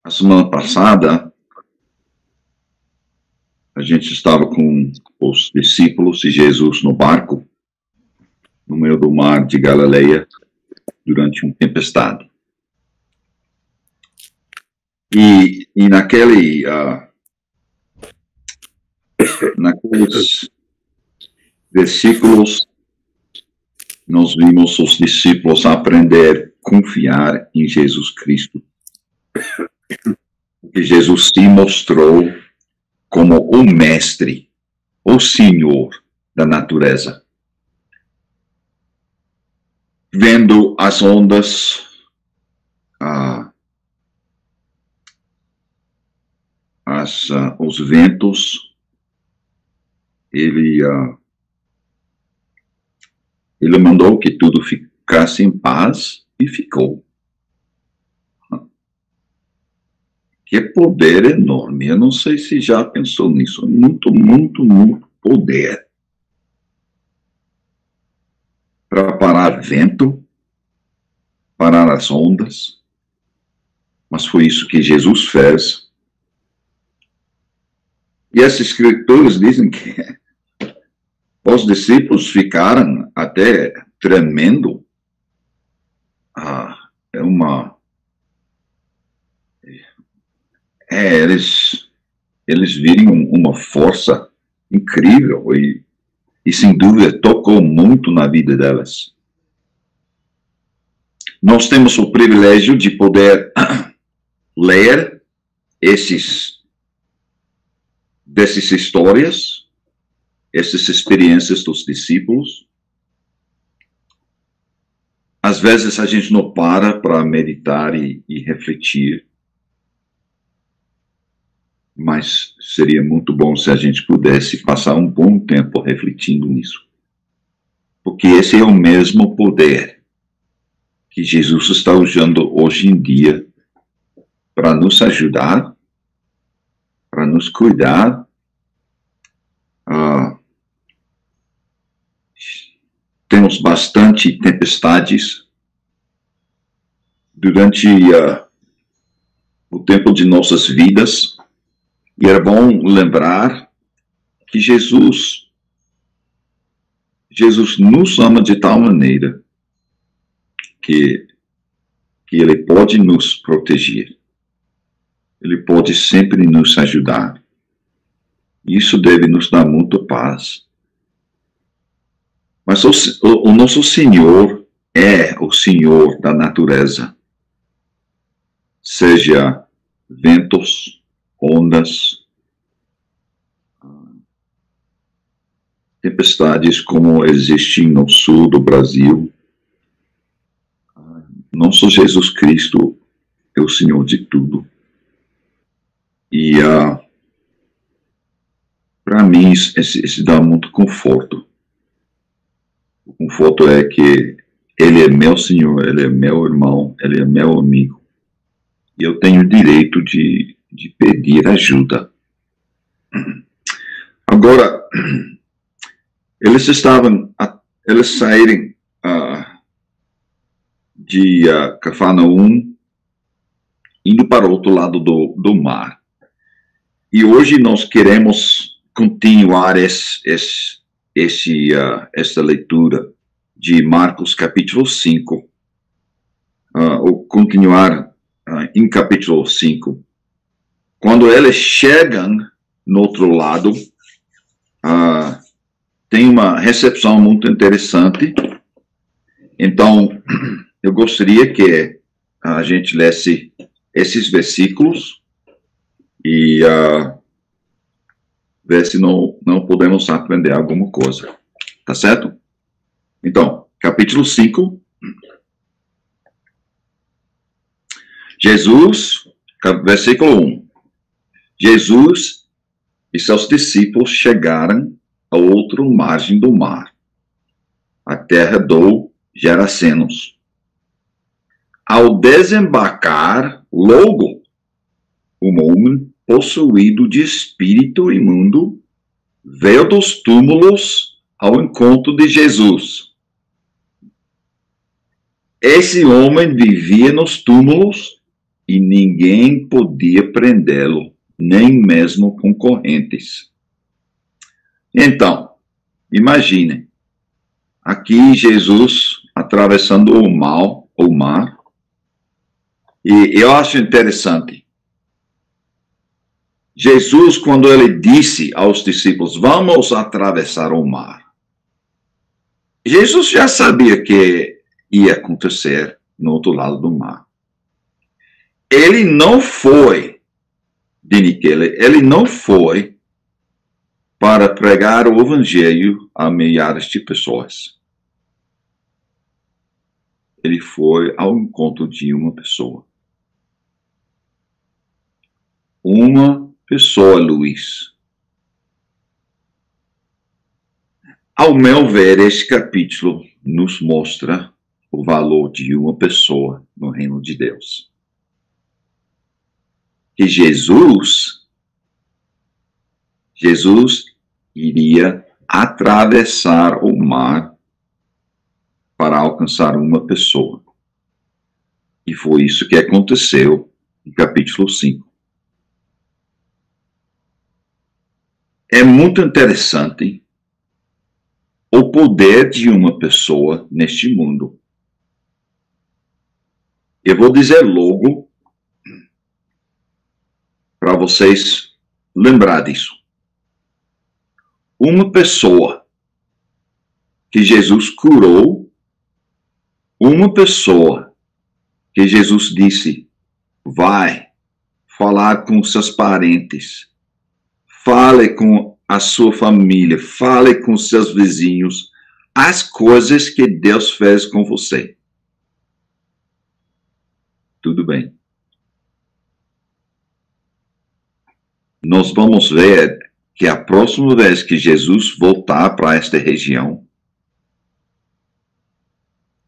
A semana passada, a gente estava com os discípulos e Jesus no barco, no meio do mar de Galileia, durante uma tempestade. E naqueles versículos, nós vimos os discípulos aprender a confiar em Jesus Cristo. Porque Jesus se mostrou como o mestre, o Senhor da natureza. Vendo as ondas, os ventos, ele mandou que tudo ficasse em paz e ficou. Que poder enorme. Eu não sei se já pensou nisso. Muito, muito, muito poder. Para parar vento, parar as ondas. Mas foi isso que Jesus fez. E esses escritores dizem que os discípulos ficaram até tremendo. Eles viram uma força incrível e sem dúvida tocou muito na vida delas. Nós temos o privilégio de poder ler dessas histórias, essas experiências dos discípulos. Às vezes a gente não para meditar e refletir. Mas seria muito bom se a gente pudesse passar um bom tempo refletindo nisso. Porque esse é o mesmo poder que Jesus está usando hoje em dia para nos ajudar, para nos cuidar. Temos bastante tempestades durante o tempo de nossas vidas. E era bom lembrar que Jesus nos ama de tal maneira que Ele pode nos proteger. Ele pode sempre nos ajudar. Isso deve nos dar muita paz. Mas o nosso Senhor é o Senhor da natureza. Seja ventos, ondas, tempestades como existem no sul do Brasil. Nosso Jesus Cristo é o Senhor de tudo. E para mim isso dá muito conforto. O conforto é que Ele é meu Senhor, Ele é meu irmão, Ele é meu amigo. E eu tenho o direito de pedir ajuda. Agora, eles saíram de Cafarnaum, indo para o outro lado do mar. E hoje nós queremos continuar essa leitura de Marcos capítulo 5, ou continuar em capítulo 5. Quando eles chegam no outro lado, tem uma recepção muito interessante. Então, eu gostaria que a gente lesse esses versículos e ver se não podemos aprender alguma coisa. Tá certo? Então, capítulo 5. Versículo 1. Jesus e seus discípulos chegaram à outra margem do mar, a terra do Gerasenos. Ao desembarcar, logo, um homem possuído de espírito imundo veio dos túmulos ao encontro de Jesus. Esse homem vivia nos túmulos e ninguém podia prendê-lo, nem mesmo com correntes. Então, imagine, aqui Jesus atravessando o mar, e eu acho interessante. Jesus, quando ele disse aos discípulos, vamos atravessar o mar, Jesus já sabia que ia acontecer no outro lado do mar. Ele não foi de Níquel, ele não foi para pregar o evangelho a milhares de pessoas. Ele foi ao encontro de uma pessoa. Uma pessoa, Luiz. Ao meu ver, este capítulo nos mostra o valor de uma pessoa no reino de Deus. Que Jesus iria atravessar o mar para alcançar uma pessoa. E foi isso que aconteceu no capítulo 5. É muito interessante o poder de uma pessoa neste mundo. Eu vou dizer logo para vocês lembrar disso. Uma pessoa que Jesus curou, uma pessoa que Jesus disse, vai falar com seus parentes, fale com a sua família, fale com seus vizinhos, as coisas que Deus fez com você. Tudo bem. Nós vamos ver que a próxima vez que Jesus voltar para esta região,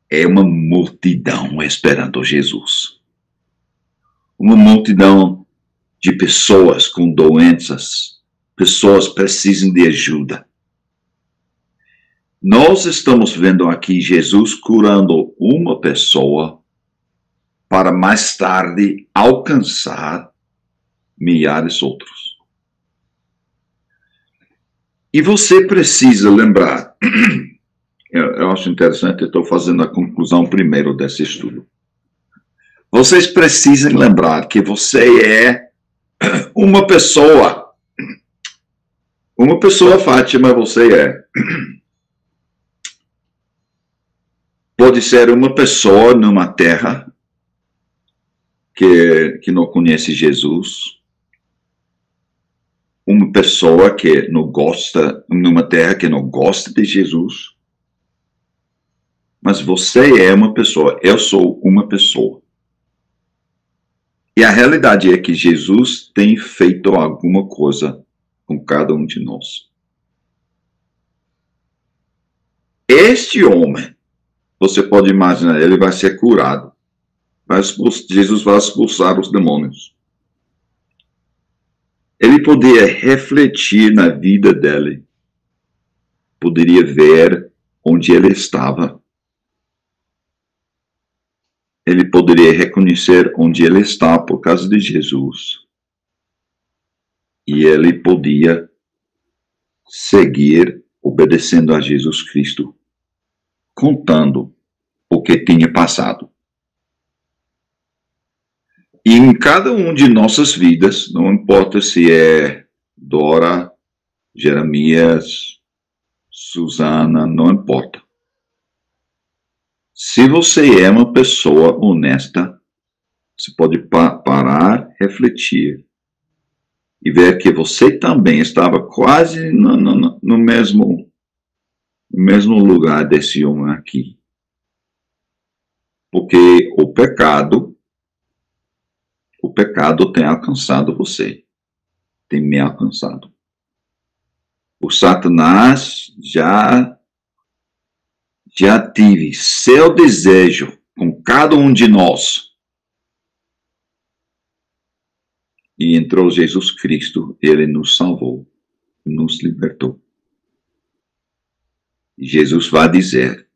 é uma multidão esperando Jesus. Uma multidão de pessoas com doenças, pessoas que precisam de ajuda. Nós estamos vendo aqui Jesus curando uma pessoa para mais tarde alcançar milhares de outros. E você precisa lembrar, eu acho interessante, eu estou fazendo a conclusão primeiro desse estudo. Vocês precisam lembrar que você é uma pessoa, Fátima, você é. Pode ser uma pessoa numa terra que não conhece Jesus, uma pessoa que não gosta, numa terra que não gosta de Jesus, mas você é uma pessoa, eu sou uma pessoa. E a realidade é que Jesus tem feito alguma coisa com cada um de nós. Este homem, você pode imaginar, ele vai ser curado. Jesus vai expulsar os demônios. Ele poderia refletir na vida dele. Poderia ver onde ele estava. Ele poderia reconhecer onde ele está por causa de Jesus. E ele podia seguir obedecendo a Jesus Cristo, contando o que tinha passado. E em cada um de nossas vidas, não importa se é Dora, Jeremias, Susana, não importa. Se você é uma pessoa honesta, você pode parar, refletir e ver que você também estava quase no mesmo lugar desse homem aqui. Porque o pecado tem alcançado você, tem me alcançado. O Satanás já tive seu desejo com cada um de nós. E entrou Jesus Cristo, ele nos salvou, nos libertou. E Jesus vai dizer,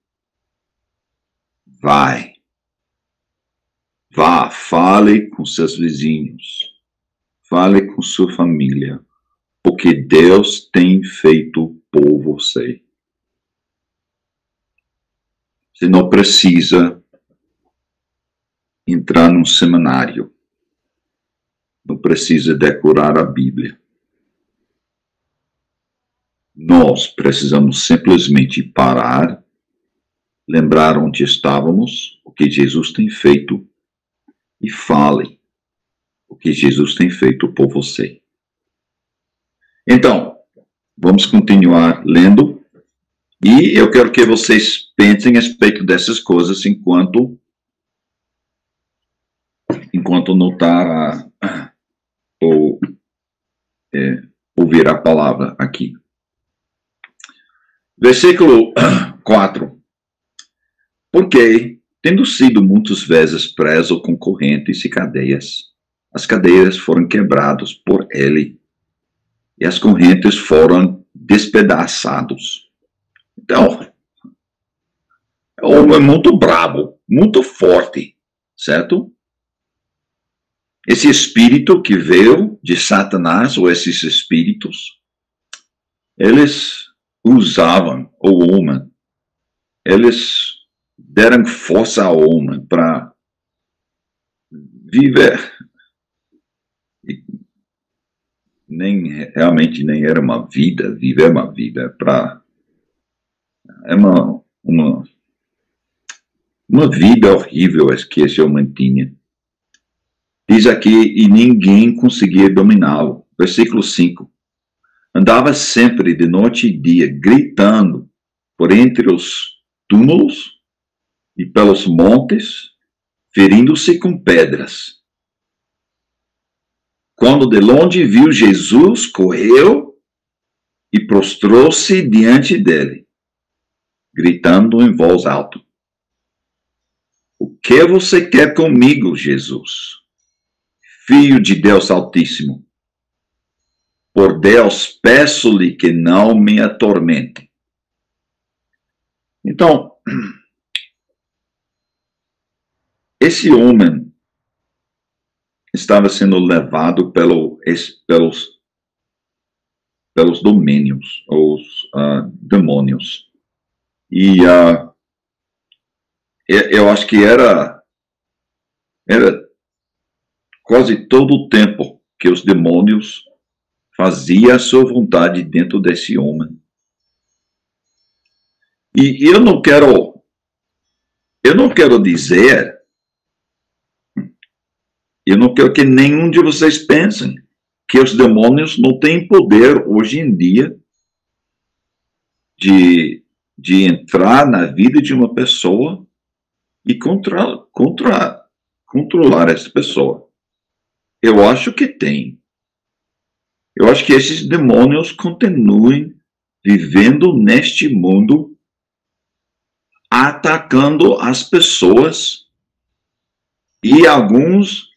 vai Vá, fale com seus vizinhos, fale com sua família, porque Deus tem feito por você. Você não precisa entrar num seminário, não precisa decorar a Bíblia. Nós precisamos simplesmente parar, lembrar onde estávamos, o que Jesus tem feito, e fale o que Jesus tem feito por você. Então, vamos continuar lendo, e eu quero que vocês pensem a respeito dessas coisas enquanto notar ou ouvir a palavra aqui. Versículo 4. Porque, tendo sido muitas vezes preso com correntes e cadeias, as cadeias foram quebradas por ele, e as correntes foram despedaçadas. Então, é um homem muito bravo, muito forte, certo? Esse espírito que veio de Satanás, ou esses espíritos, eles usavam o homem, eles deram força ao homem para viver. Realmente nem era uma vida, viver uma vida é uma vida horrível que esse homem tinha. Diz aqui, e ninguém conseguia dominá-lo. Versículo 5. Andava sempre de noite e dia, gritando por entre os túmulos e pelos montes, ferindo-se com pedras. Quando de longe viu Jesus, correu e prostrou-se diante dele, gritando em voz alta: O que você quer comigo, Jesus, Filho de Deus Altíssimo? Por Deus, peço-lhe que não me atormente. Então, esse homem estava sendo levado pelos domínios, os demônios. E eu acho que era quase todo o tempo que os demônios faziam a sua vontade dentro desse homem. E eu não quero dizer, eu não quero que nenhum de vocês pensem que os demônios não têm poder hoje em dia de entrar na vida de uma pessoa e controlar essa pessoa. Eu acho que tem. Eu acho que esses demônios continuem vivendo neste mundo, atacando as pessoas, e alguns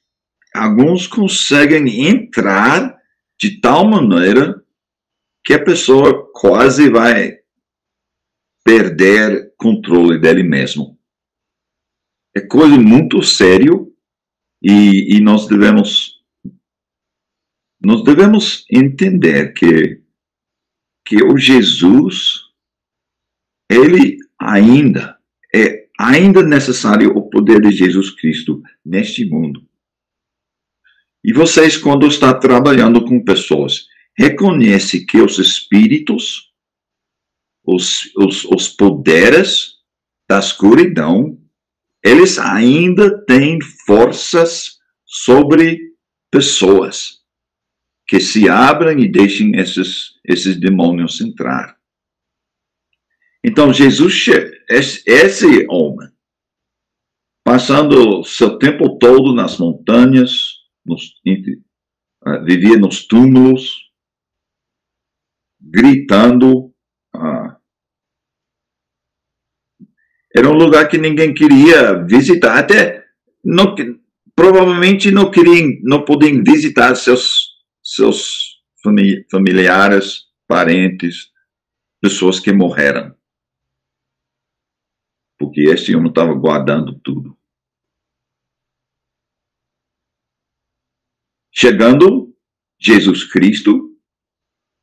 conseguem entrar de tal maneira que a pessoa quase vai perder controle dele mesmo. É coisa muito sério, e nós devemos entender que o Jesus, ele ainda necessário o poder de Jesus Cristo neste mundo. E vocês, quando estão trabalhando com pessoas, reconhece que os espíritos, os poderes da escuridão, eles ainda têm forças sobre pessoas que se abrem e deixem esses demônios entrar. Então, Jesus, esse homem, passando seu tempo todo nas montanhas, vivia nos túmulos, gritando. Era um lugar que ninguém queria visitar, até provavelmente não podiam visitar seus familiares, parentes, pessoas que morreram, porque esse homem estava guardando tudo. chegando Jesus Cristo,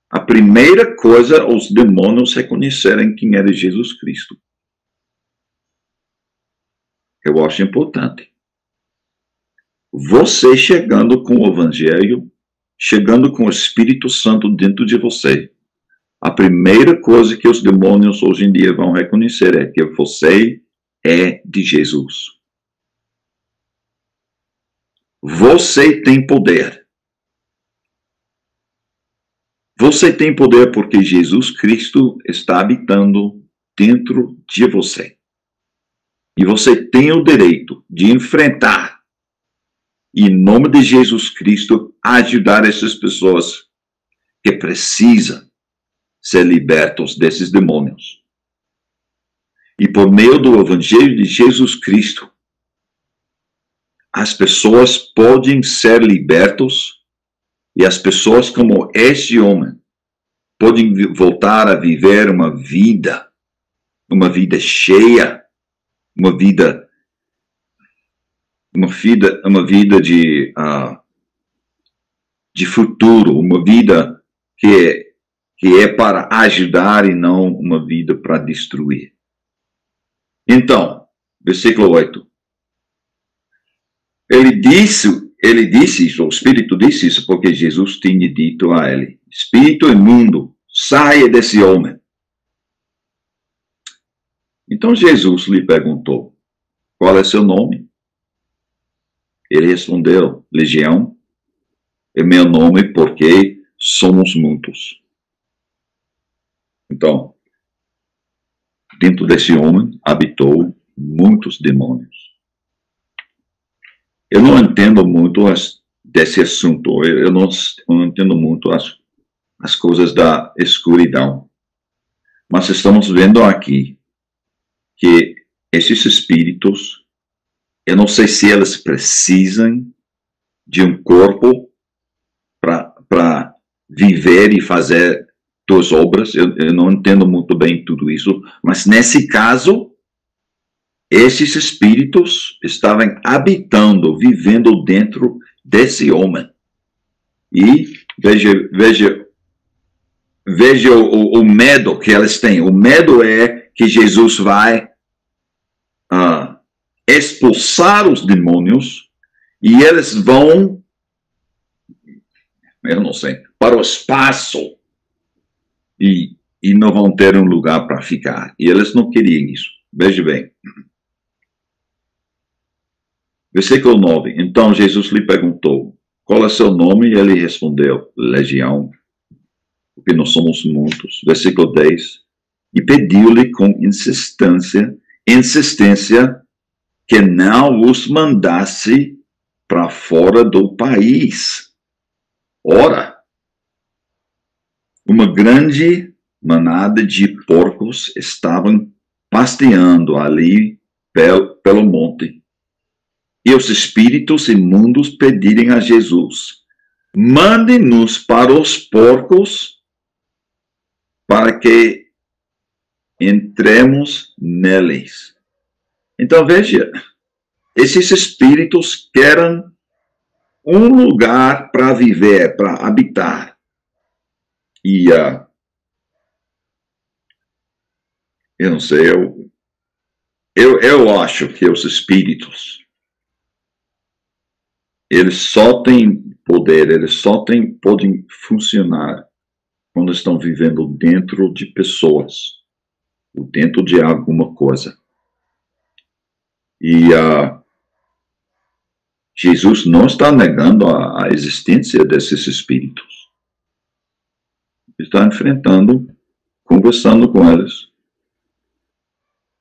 a primeira coisa, os demônios reconhecerem quem era Jesus Cristo. Eu acho importante. Você chegando com o Evangelho, chegando com o Espírito Santo dentro de você, a primeira coisa que os demônios hoje em dia vão reconhecer é que você é de Jesus. Você tem poder. Você tem poder porque Jesus Cristo está habitando dentro de você. E você tem o direito de enfrentar, e em nome de Jesus Cristo, ajudar essas pessoas que precisam ser libertos desses demônios. E por meio do Evangelho de Jesus Cristo, as pessoas podem ser libertos, e as pessoas como este homem podem voltar a viver uma vida cheia, uma vida de futuro, uma vida que é para ajudar e não uma vida para destruir. Então, versículo 8. Ele disse isso, o Espírito disse isso, porque Jesus tinha dito a ele: Espírito imundo, saia desse homem. Então Jesus lhe perguntou: qual é seu nome? Ele respondeu: Legião, é meu nome porque somos muitos. Então, dentro desse homem habitou muitos demônios. Eu não entendo muito desse assunto, eu não entendo muito as coisas da escuridão. Mas estamos vendo aqui que esses espíritos, eu não sei se eles precisam de um corpo para viver e fazer duas obras. Eu não entendo muito bem tudo isso, mas nesse caso, esses espíritos estavam habitando, vivendo dentro desse homem. E veja o medo que eles têm. O medo é que Jesus vai expulsar os demônios e eles vão, eu não sei, para o espaço e não vão ter um lugar para ficar. E eles não queriam isso. Veja bem. Versículo 9. Então Jesus lhe perguntou: qual é seu nome? E ele respondeu: Legião, porque nós somos muitos. Versículo 10. E pediu-lhe com insistência que não os mandasse para fora do país. Ora, uma grande manada de porcos estavam pasteando ali pelo monte. E os espíritos imundos pedirem a Jesus: mande-nos para os porcos, para que entremos neles. Então veja, esses espíritos querem um lugar para viver, para habitar. E eu não sei, eu acho que os espíritos, eles só têm poder, eles só podem funcionar quando estão vivendo dentro de pessoas, ou dentro de alguma coisa. E Jesus não está negando a existência desses espíritos. Ele está enfrentando, conversando com eles.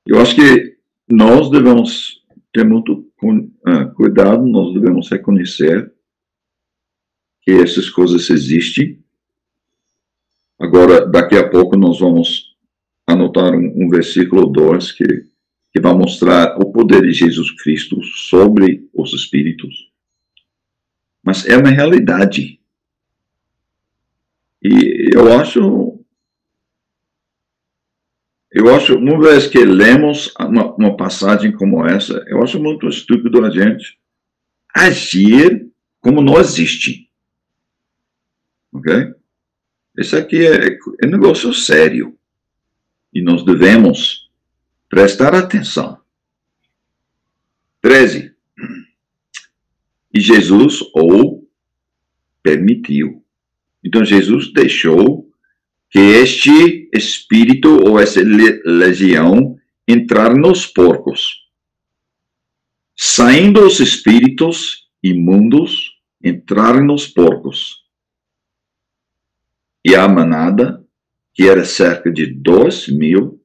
Eu acho que nós devemos ter muito cuidado, nós devemos reconhecer que essas coisas existem. Agora, daqui a pouco nós vamos anotar um versículo 2 que vai mostrar o poder de Jesus Cristo sobre os espíritos. Mas é uma realidade. E eu acho, uma vez que lemos uma passagem como essa, eu acho muito estúpido a gente agir como não existe. Ok? Esse aqui é negócio sério. E nós devemos prestar atenção. 13. E Jesus o permitiu. Então, Jesus deixou que este espírito ou essa legião entrar nos porcos. Saindo os espíritos imundos, entraram nos porcos. E a manada, que era cerca de 2.000,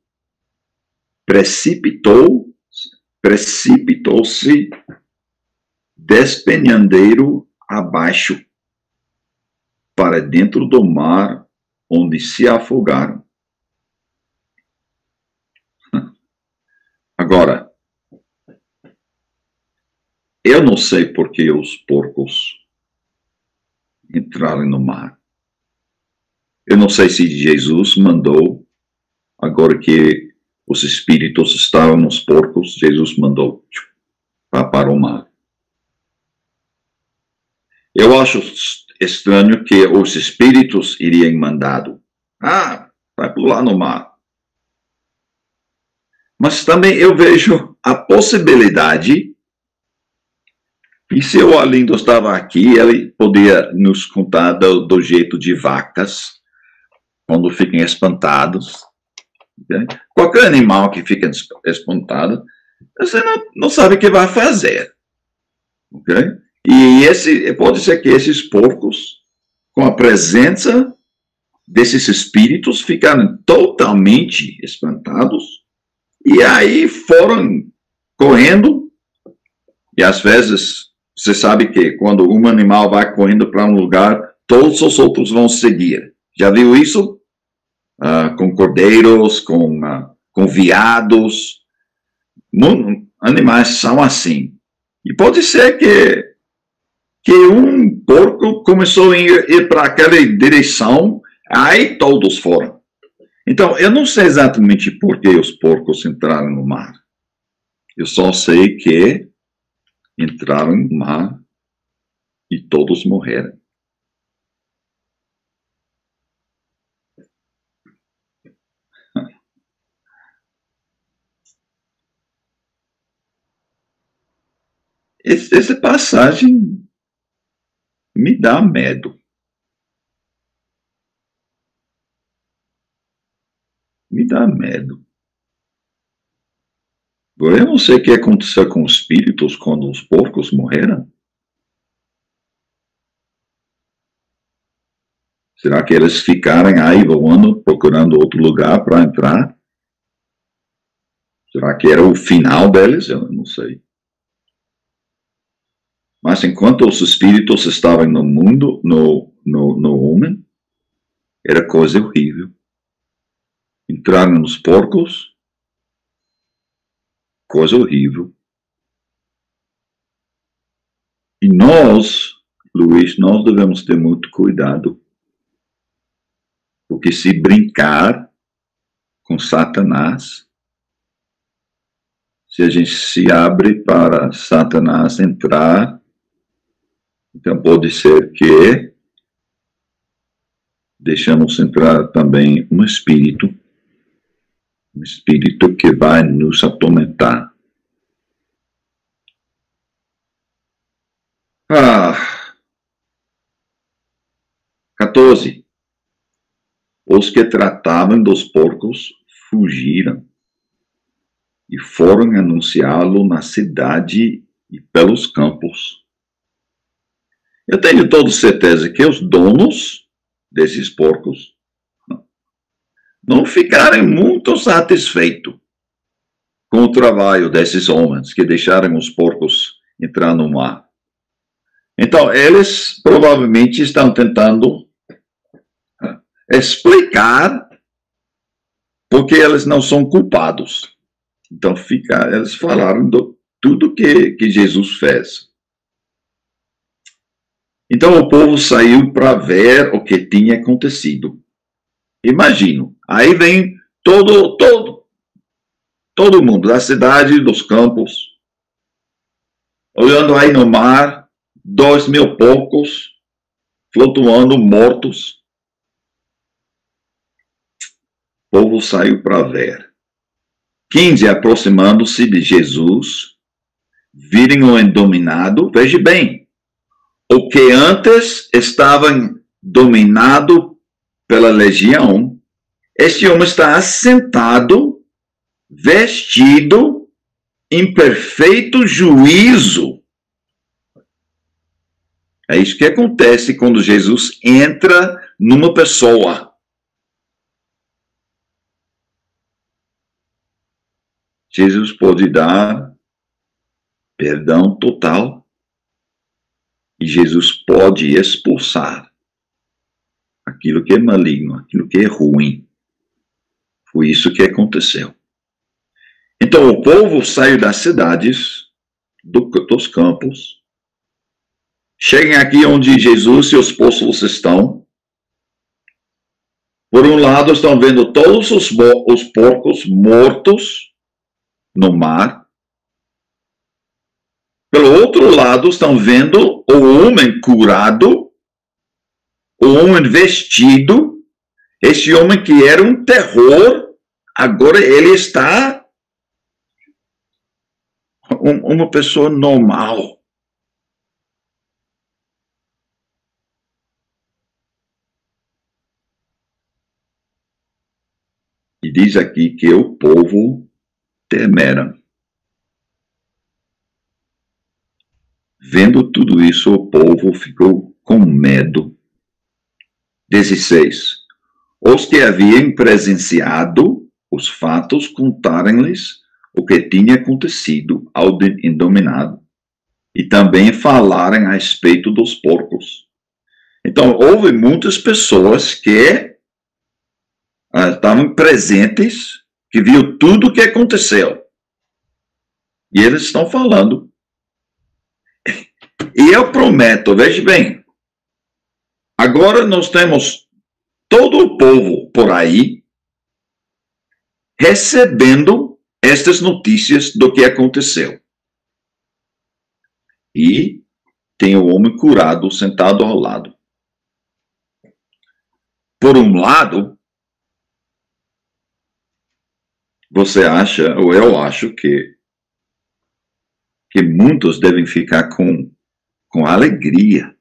precipitou-se despenhadeiro abaixo para dentro do mar, onde se afogaram. Agora, eu não sei por que os porcos entraram no mar. Eu não sei se Jesus mandou, agora que os espíritos estavam nos porcos, Jesus mandou para o mar. Eu acho estranho que os espíritos iriam mandado. Vai pular no mar. Mas também eu vejo a possibilidade, e se o Arlindo estava aqui, ele podia nos contar do jeito de vacas, quando ficam espantados. Okay? Qualquer animal que fica espantado, você não sabe o que vai fazer. Ok? E pode ser que esses porcos, com a presença desses espíritos, ficaram totalmente espantados, e aí foram correndo, e às vezes, você sabe que quando um animal vai correndo para um lugar, todos os outros vão seguir. Já viu isso? Com cordeiros, com veados. Animais são assim. E pode ser que um porco começou a ir para aquela direção, aí todos foram. Então, eu não sei exatamente por que os porcos entraram no mar. Eu só sei que entraram no mar e todos morreram. Essa passagem me dá medo. Me dá medo. Eu não sei o que aconteceu com os espíritos quando os porcos morreram. Será que eles ficaram aí voando, procurando outro lugar para entrar? Será que era o final deles? Eu não sei. Mas enquanto os espíritos estavam no mundo, no homem, era coisa horrível. Entraram nos porcos, coisa horrível. E nós, Luiz, nós devemos ter muito cuidado. Porque se brincar com Satanás, se a gente se abre para Satanás entrar, então pode ser que deixamos entrar também um espírito que vai nos atormentar. 14. Os que tratavam dos porcos fugiram e foram anunciá-lo na cidade e pelos campos. Eu tenho toda certeza que os donos desses porcos não ficaram muito satisfeitos com o trabalho desses homens que deixaram os porcos entrar no mar. Então, eles provavelmente estão tentando explicar porque eles não são culpados. Então, eles falaram de tudo que Jesus fez. Então, o povo saiu para ver o que tinha acontecido. Imagino, aí vem todo mundo da cidade, dos campos, olhando aí no mar, 2.000 porcos, flutuando, mortos. O povo saiu para ver. 15, aproximando-se de Jesus, viram o endominado. Veja bem, o que antes estava dominado pela legião, este homem está assentado, vestido, em perfeito juízo. É isso que acontece quando Jesus entra numa pessoa. Jesus pode dar perdão total e Jesus pode expulsar aquilo que é maligno, aquilo que é ruim. Foi isso que aconteceu. Então o povo saiu das cidades, dos campos, chegam aqui onde Jesus e os apóstolos estão. Por um lado estão vendo todos os porcos mortos no mar. Pelo outro lado, estão vendo o homem curado, o homem vestido. Esse homem que era um terror, agora ele está uma pessoa normal. E diz aqui que o povo temeram. Vendo tudo isso, o povo ficou com medo. 16. Os que haviam presenciado os fatos contaram-lhes o que tinha acontecido ao endominado e também falaram a respeito dos porcos. Então, houve muitas pessoas que estavam presentes, que viu tudo o que aconteceu. E eles estão falando. E eu prometo, veja bem, agora nós temos todo o povo por aí recebendo estas notícias do que aconteceu. E tem o homem curado sentado ao lado. Por um lado, você acha, ou eu acho que muitos devem ficar com alegria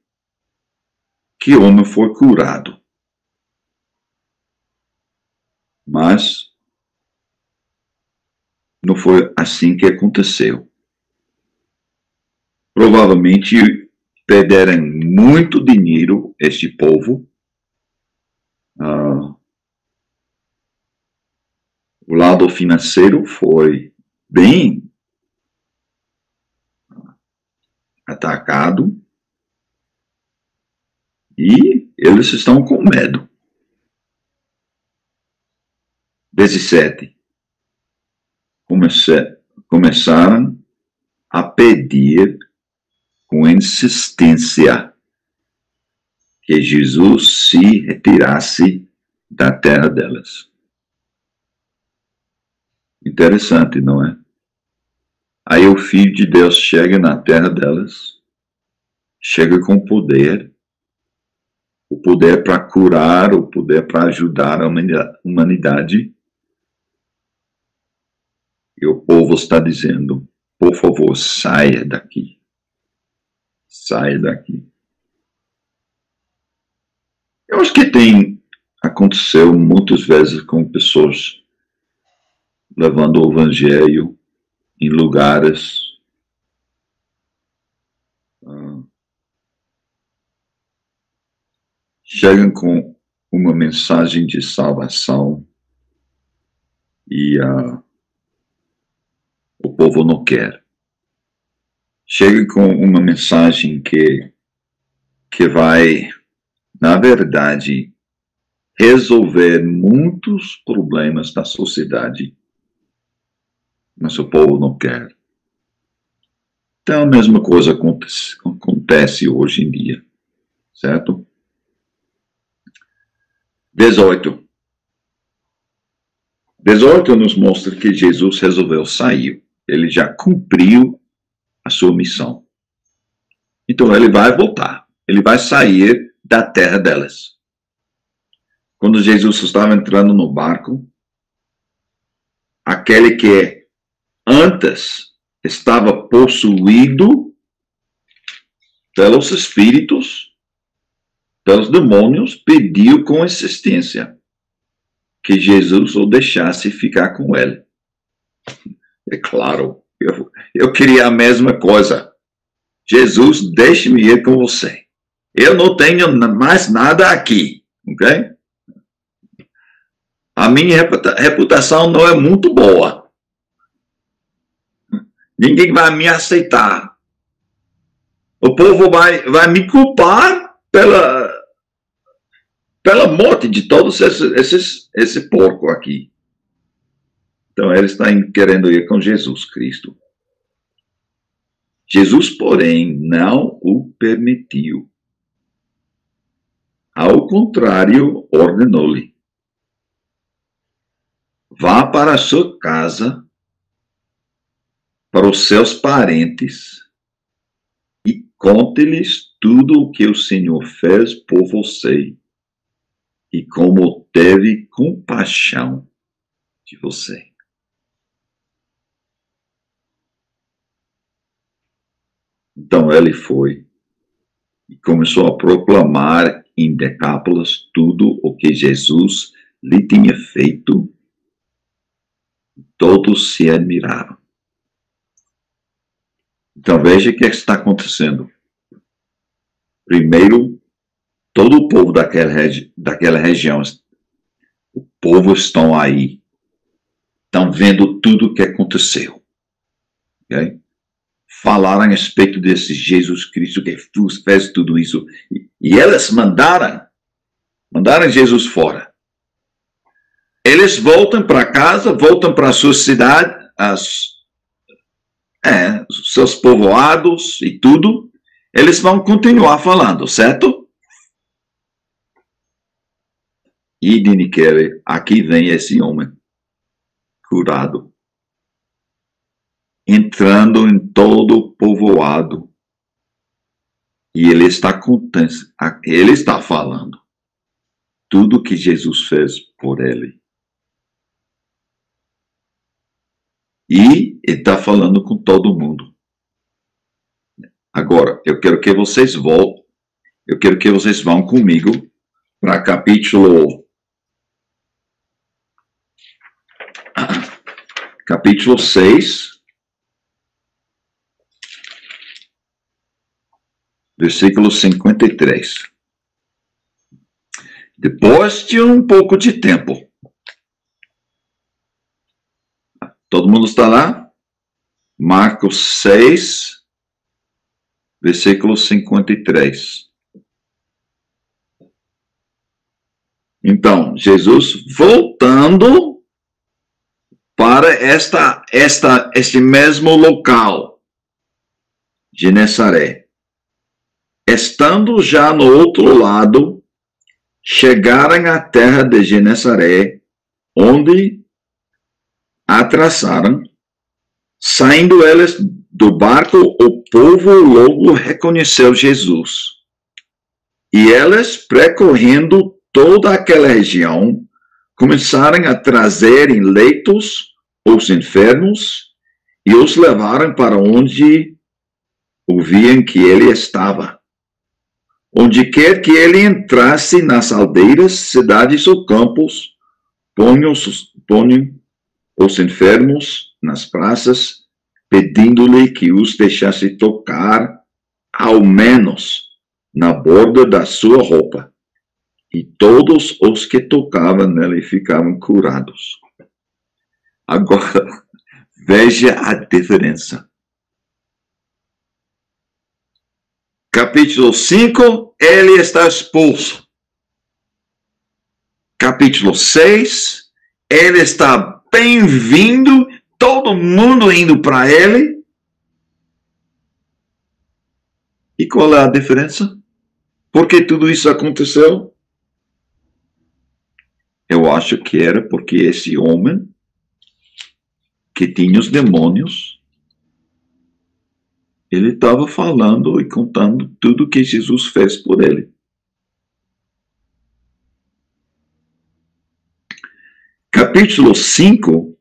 que o homem foi curado. Mas não foi assim que aconteceu. Provavelmente perderam muito dinheiro este povo. O lado financeiro foi bem atacado e eles estão com medo. 17. Começaram a pedir com insistência que Jesus se retirasse da terra delas. Interessante, não é? Aí o Filho de Deus chega na terra delas, chega com poder, o poder para curar, o poder para ajudar a humanidade. E o povo está dizendo, por favor, saia daqui. Saia daqui. Eu acho que aconteceu muitas vezes com pessoas levando o evangelho em lugares chegam com uma mensagem de salvação e o povo não quer. Chega com uma mensagem que vai, na verdade, resolver muitos problemas da sociedade, mas o povo não quer. Então a mesma coisa acontece hoje em dia, certo? 18. 18 nos mostra que Jesus resolveu sair. Ele já cumpriu a sua missão. Então ele vai voltar. Ele vai sair da terra delas. Quando Jesus estava entrando no barco, aquele que antes estava possuído pelos espíritos, pelos demônios, pediu com insistência que Jesus o deixasse ficar com ele. É claro, eu queria a mesma coisa. Jesus, deixe-me ir com você. Eu não tenho mais nada aqui, ok? A minha reputação não é muito boa. Ninguém vai me aceitar. O povo vai me culpar pela morte de todos esse porco aqui. Então, ele está querendo ir com Jesus Cristo. Jesus, porém, não o permitiu. Ao contrário, ordenou-lhe: vá para a sua casa, para os seus parentes, e conte-lhes tudo o que o Senhor fez por você e como teve compaixão de você. Então ele foi e começou a proclamar em Decápolis tudo o que Jesus lhe tinha feito. Todos se admiraram. Então veja o que está acontecendo. Primeiro, todo o povo daquela região, o povo estão aí, estão vendo tudo o que aconteceu. Okay? Falaram a respeito desse Jesus Cristo que fez tudo isso. E eles mandaram Jesus fora. Eles voltam para casa, voltam para a sua cidade, os seus povoados e tudo. Eles vão continuar falando, certo? E de Níquere, aqui vem esse homem curado, entrando em todo o povoado. E ele está contente, ele está falando tudo que Jesus fez por ele. E ele está falando com todo mundo. Agora, eu quero que vocês vão comigo para capítulo 6, versículo 53. Depois de um pouco de tempo. Todo mundo está lá? Marcos 6, versículo 53. Então, Jesus voltando para este mesmo local de Nazaré. Estando já no outro lado, chegaram à terra de Genesaré, onde atrasaram. Saindo eles do barco, o povo logo reconheceu Jesus. E eles, percorrendo toda aquela região, começaram a trazer em leitos os enfermos e os levaram para onde ouviam que ele estava. Onde quer que ele entrasse, nas aldeias, cidades ou campos, ponham os enfermos nas praças, pedindo-lhe que os deixasse tocar, ao menos, na borda da sua roupa. E todos os que tocavam nele ficavam curados. Agora, veja a diferença. Capítulo 5, ele está expulso. Capítulo 6, ele está bem-vindo, todo mundo indo para ele. E qual é a diferença? Por que tudo isso aconteceu? Eu acho que era porque esse homem, que tinha os demônios, ele estava falando e contando tudo que Jesus fez por ele. capítulo 5,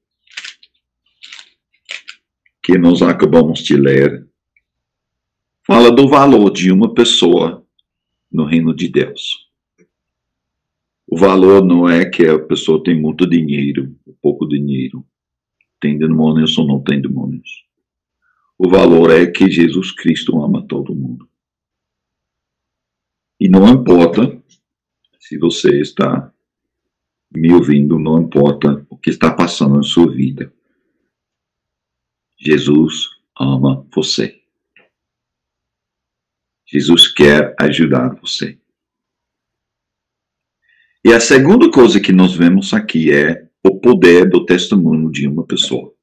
que nós acabamos de ler, fala do valor de uma pessoa no reino de Deus. O valor não é que a pessoa tem muito dinheiro, pouco dinheiro, tem demônios ou não tem demônios. O valor é que Jesus Cristo ama todo mundo. E não importa se você está me ouvindo, não importa o que está passando na sua vida. Jesus ama você. Jesus quer ajudar você. E a segunda coisa que nós vemos aqui é o poder do testemunho de uma pessoa.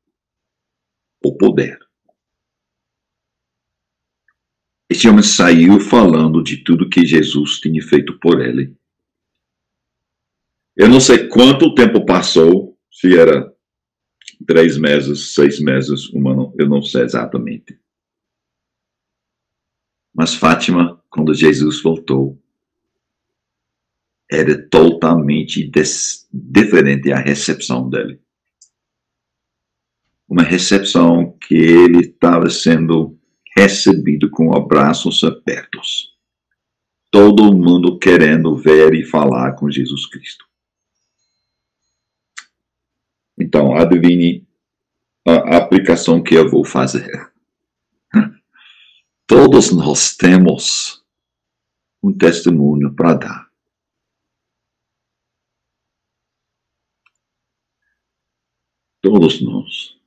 O poder. Esse homem saiu falando de tudo que Jesus tinha feito por ele. Eu não sei quanto tempo passou, se era 3 meses, 6 meses, 1 ano, eu não sei exatamente. Mas Fátima, quando Jesus voltou, era totalmente diferente a recepção dele. Uma recepção que ele estava sendo recebido com abraços abertos. Todo mundo querendo ver e falar com Jesus Cristo. Então, adivinhe a aplicação que eu vou fazer. Todos nós temos um testemunho para dar. Todos nós.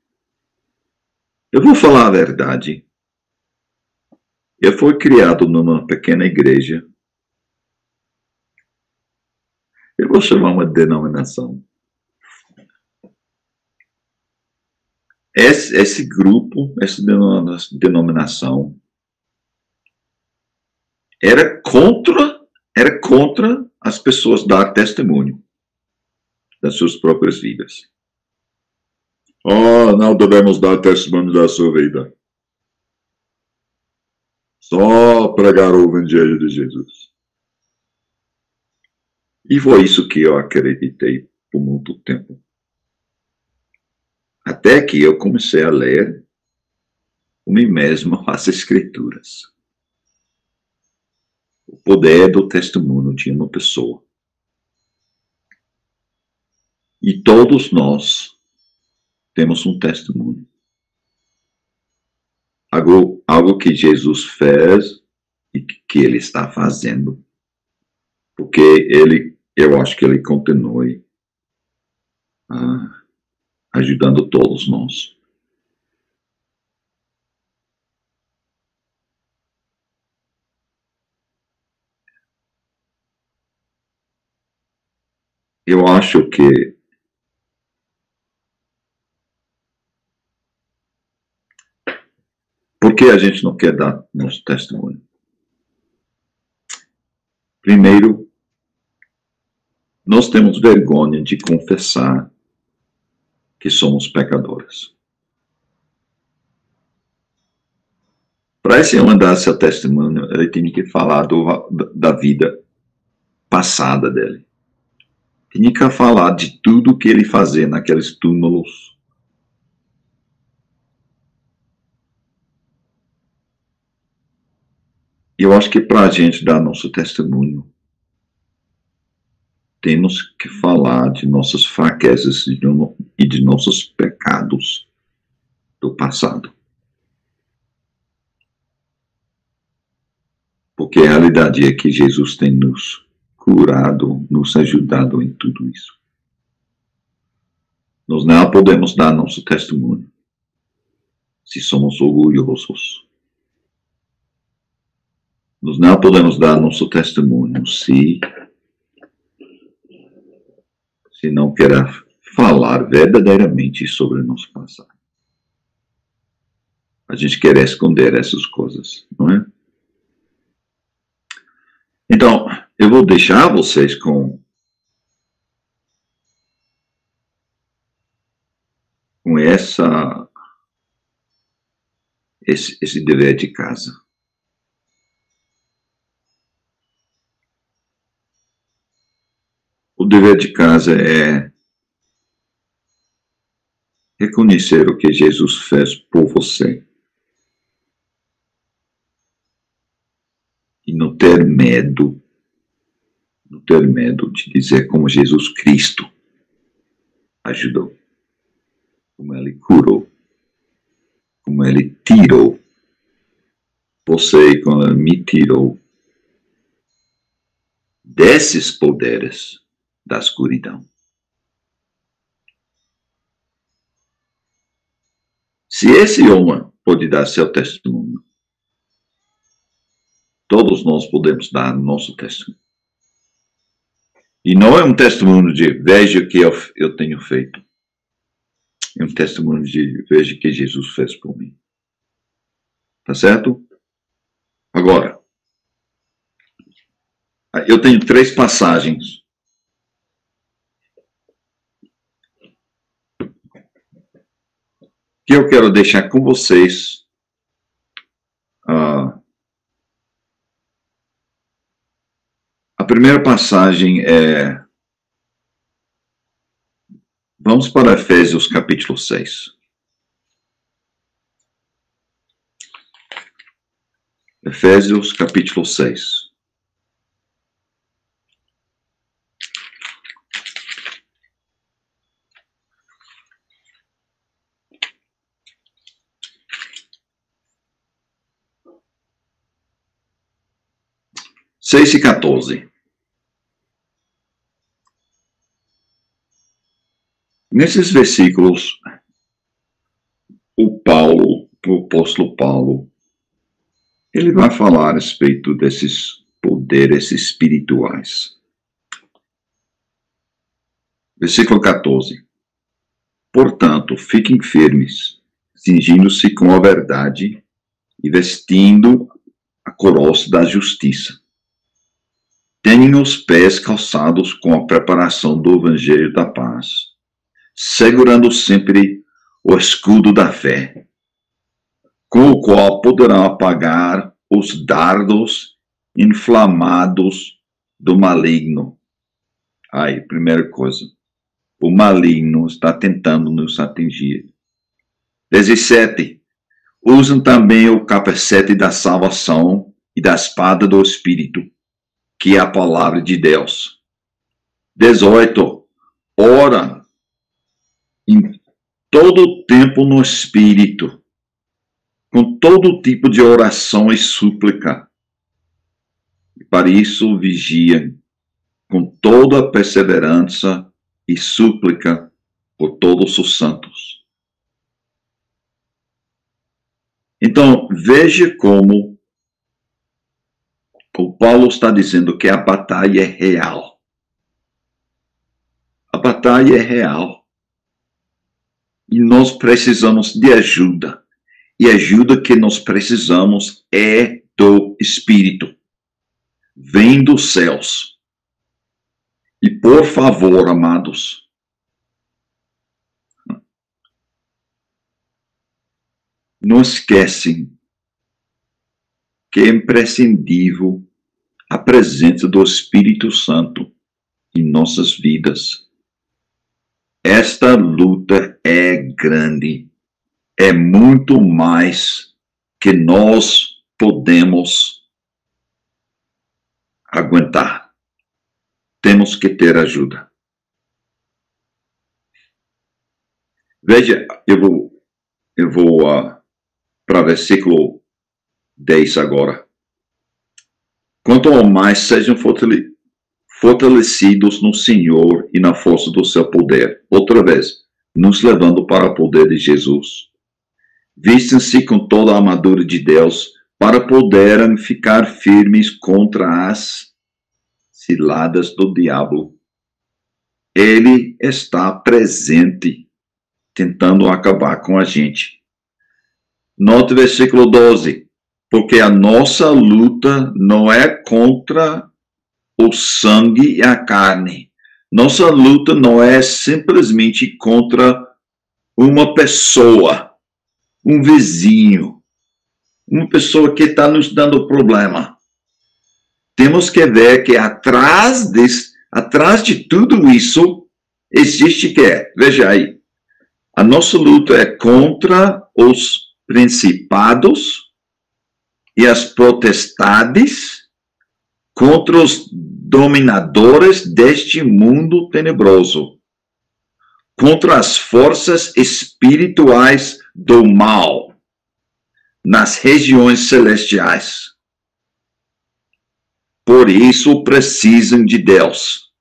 Eu vou falar a verdade. Eu fui criado numa pequena igreja. Eu vou chamar uma denominação. Esse grupo, essa denominação, era contra as pessoas dar testemunho das suas próprias vidas. Oh, não devemos dar testemunho da sua vida. Só pregar o Evangelho de Jesus. E foi isso que eu acreditei por muito tempo. Até que eu comecei a ler por mim mesmo as Escrituras. O poder do testemunho de uma pessoa. E todos nós temos um testemunho. Algo que Jesus fez e que ele está fazendo. Porque eu acho que ele continue ajudando todos nós. Eu acho que por que a gente não quer dar nosso testemunho? Primeiro, nós temos vergonha de confessar que somos pecadores. Para esse homem dar seu testemunho, ele tinha que falar da vida passada dele. Tinha que falar de tudo que ele fazia naqueles túmulos. E eu acho que para a gente dar nosso testemunho, temos que falar de nossas fraquezas e de nossos pecados do passado. Porque a realidade é que Jesus tem nos curado, nos ajudado em tudo isso. Nós não podemos dar nosso testemunho se somos orgulhosos. Nós não podemos dar nosso testemunho se não querer falar verdadeiramente sobre o nosso passado. A gente quer esconder essas coisas, não é? Então, eu vou deixar vocês com esse dever de casa. O dever de casa é reconhecer o que Jesus fez por você. E não ter medo de dizer como Jesus Cristo ajudou, como Ele curou, como Ele tirou você e como Ele me tirou desses poderes da escuridão. Se esse homem pode dar seu testemunho, todos nós podemos dar nosso testemunho. E não é um testemunho de veja o que eu tenho feito. É um testemunho de veja o que Jesus fez por mim. Tá certo? Agora, eu tenho 3 passagens que eu quero deixar com vocês. A primeira passagem é... Vamos para Efésios capítulo 6. Efésios capítulo 6. Seis e 14. Nesses versículos, o apóstolo Paulo, ele vai falar a respeito desses poderes espirituais. Versículo 14. Portanto, fiquem firmes, cingindo-se com a verdade e vestindo a coroa da justiça. Tenham os pés calçados com a preparação do evangelho da paz, segurando sempre o escudo da fé, com o qual poderão apagar os dardos inflamados do maligno. Aí, primeira coisa, o maligno está tentando nos atingir. 17. Usam também o capacete da salvação e da espada do Espírito, que é a palavra de Deus. 18. Ora em todo o tempo no Espírito, com todo tipo de oração e súplica. E para isso vigiem com toda a perseverança e súplica por todos os santos. Então, veja como o Paulo está dizendo que a batalha é real. A batalha é real. E nós precisamos de ajuda. E a ajuda que nós precisamos é do Espírito. Vem dos céus. E por favor, amados, não esquecem que é imprescindível a presença do Espírito Santo em nossas vidas. Esta luta é grande, é muito mais que nós podemos aguentar. Temos que ter ajuda. Veja, eu vou para o versículo 10 agora. Quanto ao mais sejam fortalecidos no Senhor e na força do seu poder. Outra vez, nos levando para o poder de Jesus. Vistam-se com toda a armadura de Deus para poderem ficar firmes contra as ciladas do diabo. Ele está presente, tentando acabar com a gente. Note o versículo 12. Porque a nossa luta não é contra o sangue e a carne. Nossa luta não é simplesmente contra uma pessoa, um vizinho, uma pessoa que está nos dando problema. Temos que ver que atrás de tudo isso existe que? Veja aí. A nossa luta é contra os principados e as potestades, contra os dominadores deste mundo tenebroso, contra as forças espirituais do mal nas regiões celestiais. Por isso precisam de Deus.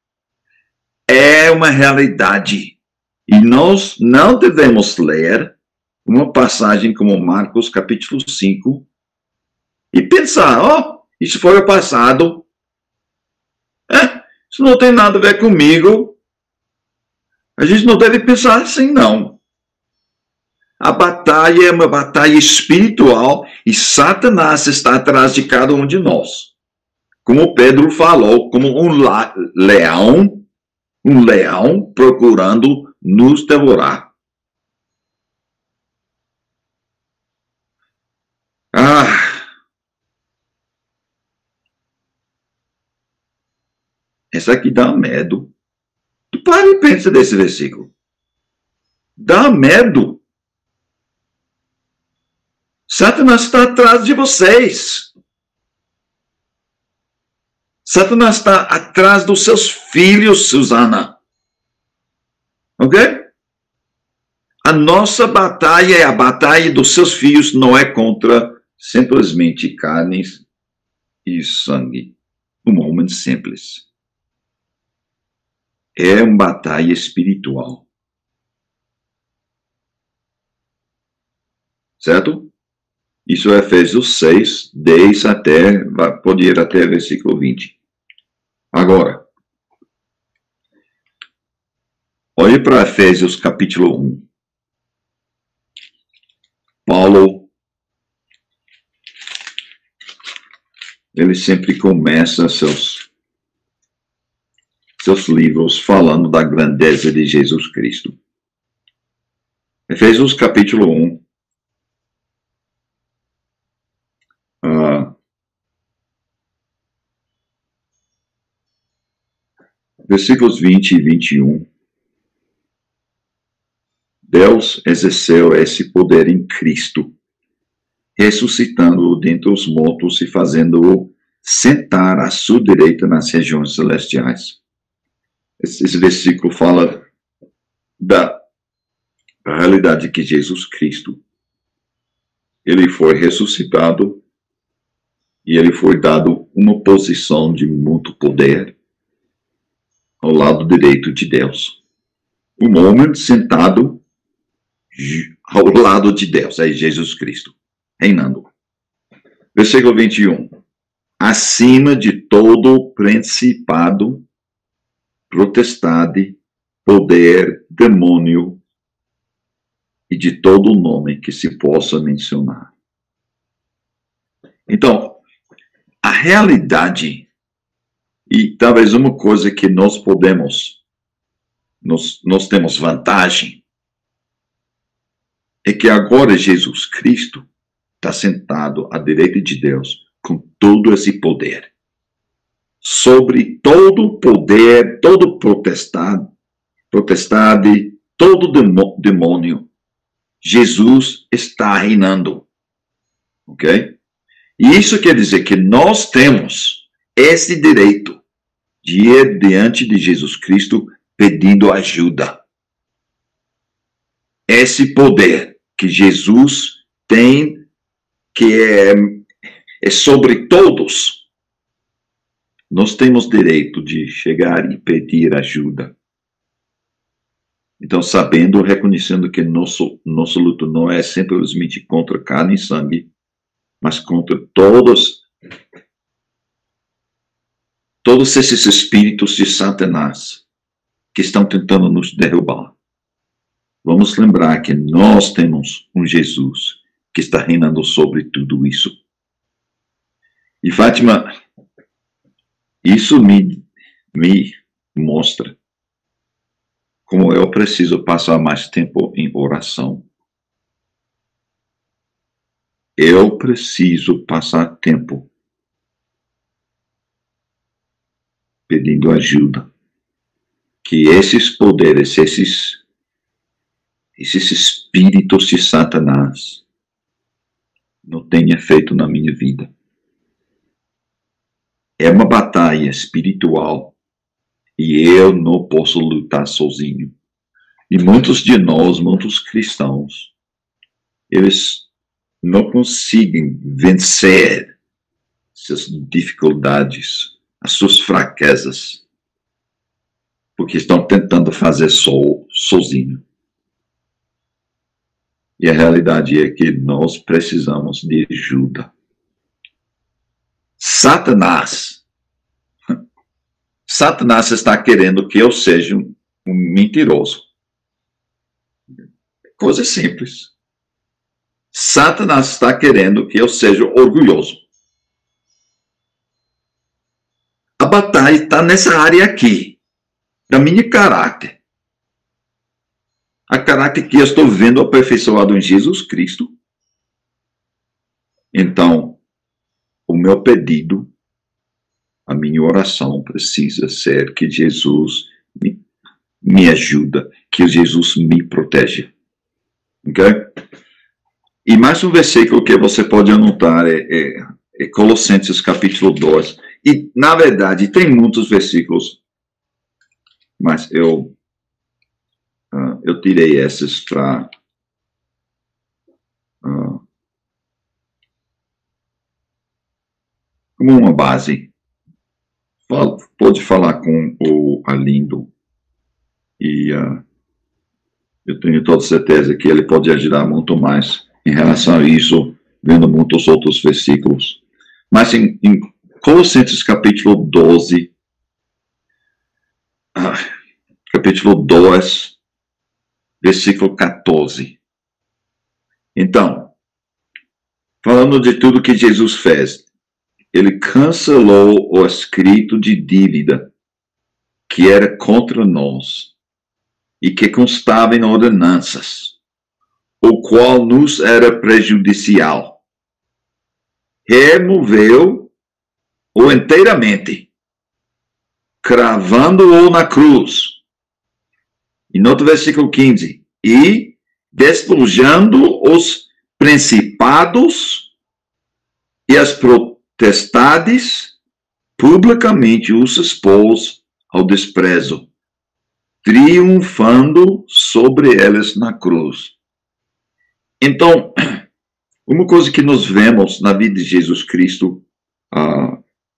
É uma realidade. E nós não devemos ler uma passagem como Marcos capítulo 5 e pensar, isso foi o passado. Isso não tem nada a ver comigo. A gente não deve pensar assim, não. A batalha é uma batalha espiritual e Satanás está atrás de cada um de nós. Como Pedro falou, como um leão procurando nos devorar. Essa aqui dá medo. Tu para e pensa desse versículo. Dá medo. Satanás está atrás de vocês. Satanás está atrás dos seus filhos, Susana. Ok? A nossa batalha é a batalha dos seus filhos, não é contra simplesmente carnes e sangue. Um homem simples. É uma batalha espiritual. Certo? Isso é Efésios 6, 10 pode ir até versículo 20. Agora, olhe para Efésios capítulo 1. Paulo, ele sempre começa seus livros falando da grandeza de Jesus Cristo. Efésios capítulo 1. Versículos 20 e 21. Deus exerceu esse poder em Cristo, ressuscitando-o dentre os mortos e fazendo-o sentar à sua direita nas regiões celestiais. Esse versículo fala da realidade que Jesus Cristo, ele foi ressuscitado e ele foi dado uma posição de muito poder ao lado direito de Deus. Um homem sentado ao lado de Deus, é Jesus Cristo, reinando. Versículo 21. Acima de todo principado, potestade, poder, demônio e de todo nome que se possa mencionar. Então, a realidade, e talvez uma coisa que nós temos vantagem, é que agora Jesus Cristo está sentado à direita de Deus com todo esse poder. Sobre todo poder, todo potestade, todo demônio, Jesus está reinando. Ok? E isso quer dizer que nós temos esse direito de ir diante de Jesus Cristo pedindo ajuda. Esse poder que Jesus tem, que é sobre todos, nós temos direito de chegar e pedir ajuda. Então, sabendo, reconhecendo que nosso luto não é simplesmente contra carne e sangue, mas contra todos esses espíritos de Satanás que estão tentando nos derrubar. Vamos lembrar que nós temos um Jesus que está reinando sobre tudo isso. E Fátima, isso me mostra como eu preciso passar mais tempo em oração. Eu preciso passar tempo pedindo ajuda. Que esses poderes, esses esses espíritos de Satanás não têm efeito na minha vida. É uma batalha espiritual e eu não posso lutar sozinho. E muitos de nós, muitos cristãos, eles não conseguem vencer essas dificuldades, as suas fraquezas, porque estão tentando fazer sozinho. E a realidade é que nós precisamos de ajuda. Satanás está querendo que eu seja um mentiroso. Coisa simples. Satanás está querendo que eu seja orgulhoso. A batalha está nessa área aqui, da minha caráter. A caráter que eu estou vendo aperfeiçoado em Jesus Cristo. Então, o meu pedido, a minha oração precisa ser que Jesus me ajuda, que Jesus me proteja. Ok? E mais um versículo que você pode anotar é Colossenses capítulo 2. E, na verdade, tem muitos versículos, mas eu tirei esses para como uma base. Pode falar com o Arlindo e eu tenho toda certeza que ele pode ajudar muito mais em relação a isso, vendo muitos outros versículos. Mas em Colossenses capítulo 12, capítulo 2, versículo 14. Então, falando de tudo que Jesus fez, ele cancelou o escrito de dívida que era contra nós e que constava em ordenanças, o qual nos era prejudicial. Removeu-o inteiramente, cravando-o na cruz. E no versículo 15, e despojando os principados e as potestades, publicamente os expôs ao desprezo, triunfando sobre elas na cruz. Então, uma coisa que nós vemos na vida de Jesus Cristo,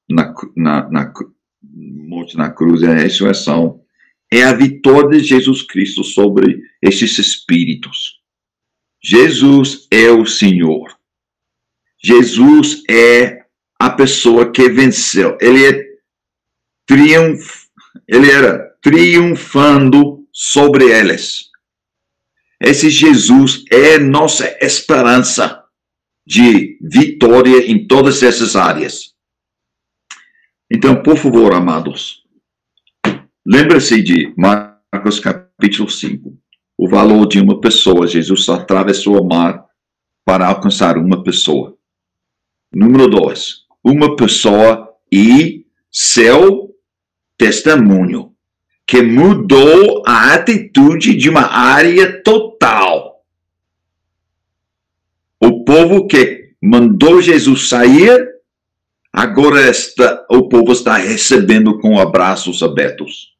na morte na cruz, é a ressurreição, é a vitória de Jesus Cristo sobre esses espíritos. Jesus é o Senhor. Jesus é a pessoa que venceu. Ele era triunfando sobre eles. Esse Jesus é nossa esperança de vitória em todas essas áreas. Então, por favor, amados, lembre-se de Marcos capítulo 5. O valor de uma pessoa. Jesus atravessou o mar para alcançar uma pessoa. Número 2. Uma pessoa e seu testemunho, que mudou a atitude de uma área total. O povo que mandou Jesus sair, agora o povo está recebendo com abraços abertos.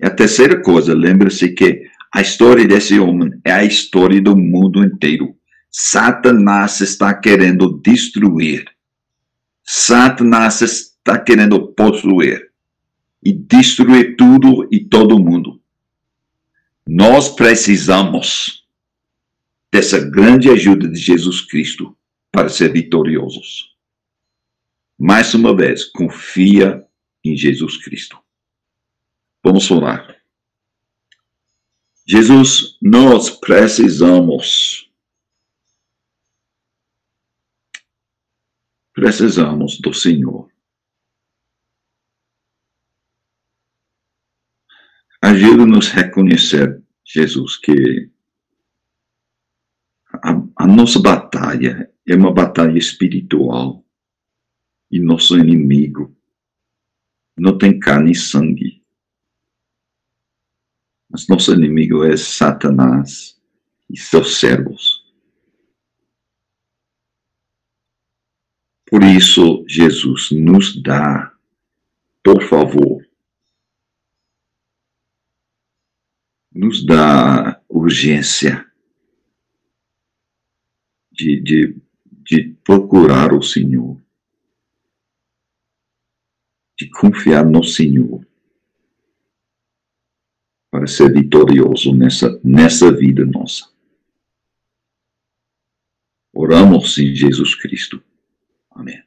E a terceira coisa, lembre-se que a história desse homem é a história do mundo inteiro. Satanás está querendo destruir. Satanás está querendo possuir e destruir tudo e todo mundo. Nós precisamos dessa grande ajuda de Jesus Cristo para ser vitoriosos. Mais uma vez, confia em Jesus Cristo. Vamos orar. Jesus, nós precisamos do Senhor. Ajuda-nos a reconhecer, Jesus, que a nossa batalha é uma batalha espiritual e nosso inimigo não tem carne e sangue. Mas nosso inimigo é Satanás e seus servos. Por isso, Jesus nos dá, por favor, nos dá urgência de procurar o Senhor, de confiar no Senhor, para ser vitorioso nessa vida nossa. Oramos em Jesus Cristo. Amém.